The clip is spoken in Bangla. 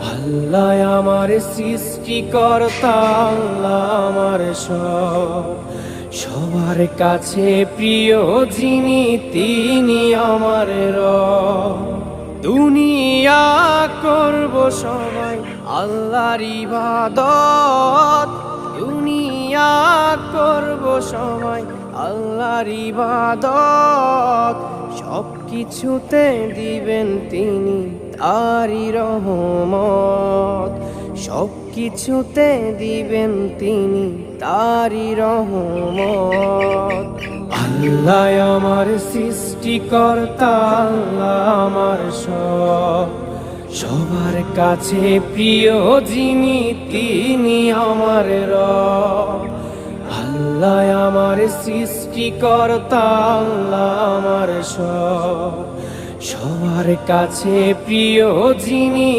আল্লাহ আমার সৃষ্টিকর্তা, আল্লাহ আমার সবার কাছে প্রিয় যিনি, তিনি আমার রব। দুনিয়া করব সবাই আল্লাহর ইবাদত, দুনিয়া করব সবাই আল্লাহর ইবাদত। সব কিছুতে দিবেন তিনি তারই রহমত, সব কিছুতে দিবেন তিনি তারই রহমত। আল্লাহ আমার সৃষ্টিকর্তা, আল্লাহ আমার সবার কাছে প্রিয় যিনি, তিনি আমার রব। আল্লাহ আমার সৃষ্টিকর্তা, আল্লাহ আমার সবার কাছে প্রিয় যিনি।